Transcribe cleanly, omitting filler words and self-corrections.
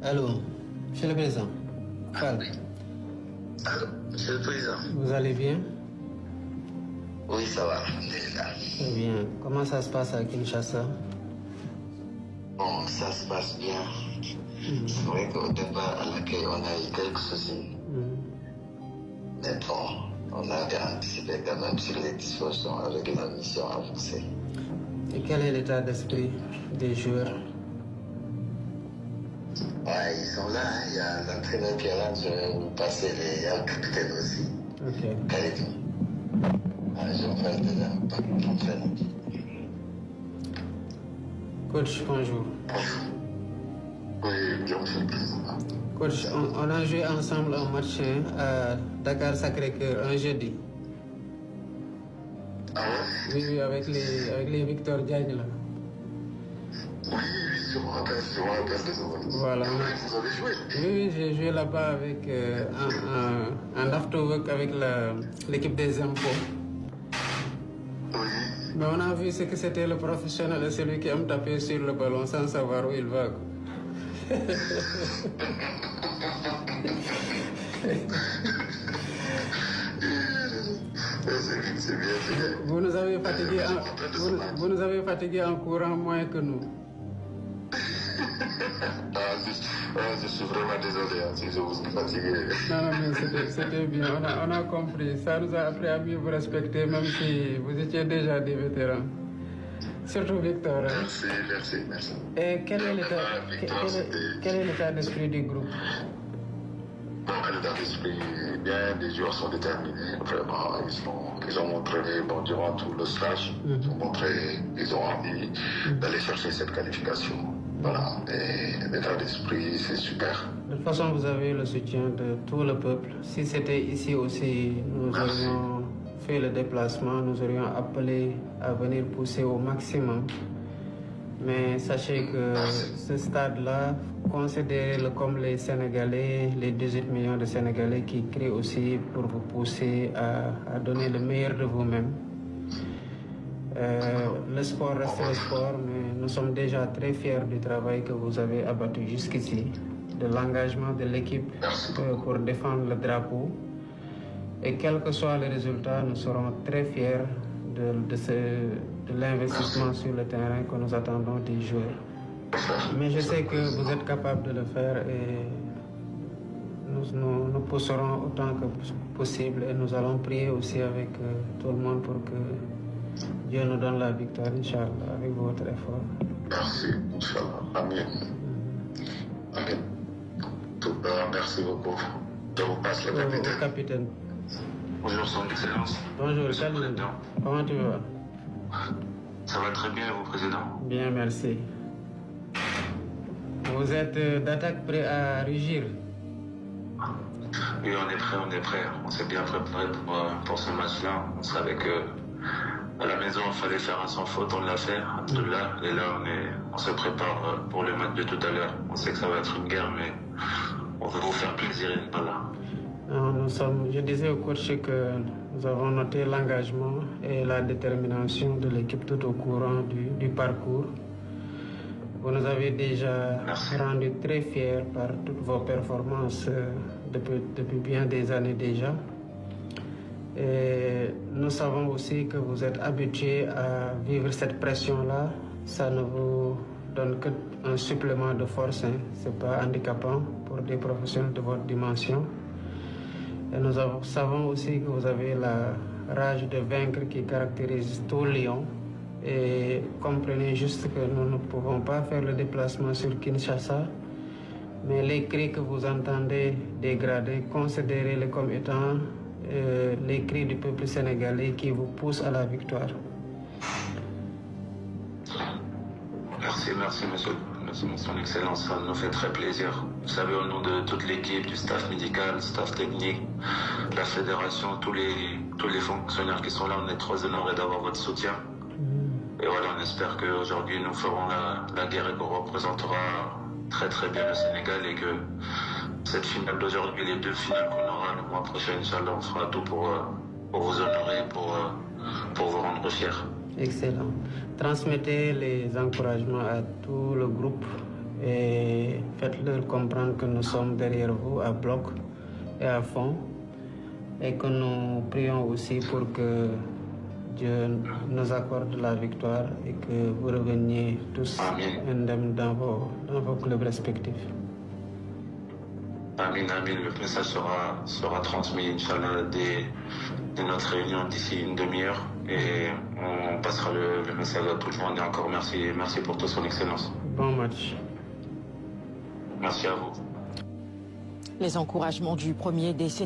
Allô, Monsieur le Président. Fall. Allô, Monsieur le Président. Vous allez bien? Oui, ça va. Très bien. Comment ça se passe à Kinshasa? Bon, ça se passe bien. C'est vrai qu'au départ, à l'accueil, on a eu quelques soucis. Mais bon, on a anticipé quand même sur les dispositions avec la mission avancée. Et quel est l'état d'esprit des joueurs? Ouais, ils sont là. Il y a l'entraîneur qui est là. Je vais vous passer. Il y a le capitaine aussi. Ok. Khalidou. Je vais faire déjà l'entraîneur. Coach, bonjour. Oui, bien, monsieur le président. Coach, on a joué ensemble un match à Dakar-Sacré-Cœur un jeudi. Ah ouais? Oui, avec les Victor Diagne là. Oui, je me rappelle de ça. Voilà. Vous avez joué? Oui, j'ai joué là-bas avec un afterwork avec l'équipe des impôts. Oui. Mais on a vu ce que c'était le professionnel et celui qui aime taper sur le ballon sans savoir où il va. C'est bien. Vous nous avez fatigué en courant moins que nous. Je suis vraiment désolé si je vous ai fatigué. Non, mais c'était bien. On a compris. Ça nous a appris à mieux vous respecter, même si vous étiez déjà des vétérans. Surtout Victor. Merci. Et quel est l'état d'esprit du groupe? Bon, l'état d'esprit est bien, les joueurs sont déterminés, vraiment, ils ont montré, durant tout le stage, ils ont envie d'aller chercher cette qualification. Voilà, et l'état d'esprit, c'est super. De toute façon, vous avez le soutien de tout le peuple. Si c'était ici aussi, nous aurions fait le déplacement, nous aurions appelé à venir pousser au maximum. Mais sachez que ce stade-là, considérez-le comme les Sénégalais, les 18 millions de Sénégalais qui crient aussi pour vous pousser à donner le meilleur de vous-même. Le sport reste le sport, mais nous sommes déjà très fiers du travail que vous avez abattu jusqu'ici, de l'engagement de l'équipe pour défendre le drapeau. Et quel que soit le résultat, nous serons très fiers de l'investissement sur le terrain que nous attendons des joueurs. Mais je sais que vous êtes capable de le faire et nous pousserons autant que possible et nous allons prier aussi avec tout le monde pour que Dieu nous donne la victoire, Inch'Allah, avec votre effort. Merci, Inch'Allah. Amen. Amen. Merci beaucoup. Je vous passe le capitaine. Au capitaine. Bonjour, Son Excellence. Bonjour, salut. Comment tu vas? Ça va très bien, vous, Président. Bien, merci. Vous êtes d'attaque prêt à rugir? Oui, on est prêt. On s'est bien préparé pour ce match-là. On savait que à la maison, il fallait faire un sans faute, on l'a fait. Et là, on se prépare pour le match de tout à l'heure. On sait que ça va être une guerre, mais on veut vous faire plaisir, Inch'Allah. Je disais au coach que nous avons noté l'engagement et la détermination de l'équipe tout au courant du parcours. Vous nous avez déjà rendu très fiers par toutes vos performances depuis bien des années déjà. Et nous savons aussi que vous êtes habitués à vivre cette pression-là. Ça ne vous donne qu'un supplément de force. Ce n'est pas handicapant pour des professionnels de votre dimension. Et nous savons aussi que vous avez la rage de vaincre qui caractérise tout Lyon. Et comprenez juste que nous ne pouvons pas faire le déplacement sur Kinshasa. Mais les cris que vous entendez dégradés, considérez-les comme étant les cris du peuple sénégalais qui vous poussent à la victoire. Merci, monsieur. Merci, Son Excellence. Ça nous fait très plaisir. Vous savez, au nom de toute l'équipe, du staff médical, staff technique, la fédération, tous les fonctionnaires qui sont là, on est très honorés d'avoir votre soutien. Et voilà, on espère qu'aujourd'hui, nous ferons la guerre et qu'on représentera très très bien le Sénégal et que cette finale d'aujourd'hui, les deux finales qu'on aura le mois prochain, Inch'Allah, on fera tout pour vous honorer, pour vous rendre fiers. Excellent. Transmettez les encouragements à tout le groupe et faites-le faire comprendre que nous sommes derrière vous à bloc et à fond, et que nous prions aussi pour que Dieu nous accorde la victoire et que vous reveniez tous indemnes dans vos clubs respectifs. Amin, amin. Le message sera transmis, Inch'Allah, dès notre réunion d'ici une demi-heure. Et on passera le message à tout le monde. Et encore merci pour tout, son excellence. Bon match. Merci à vous. Les encouragements du premier des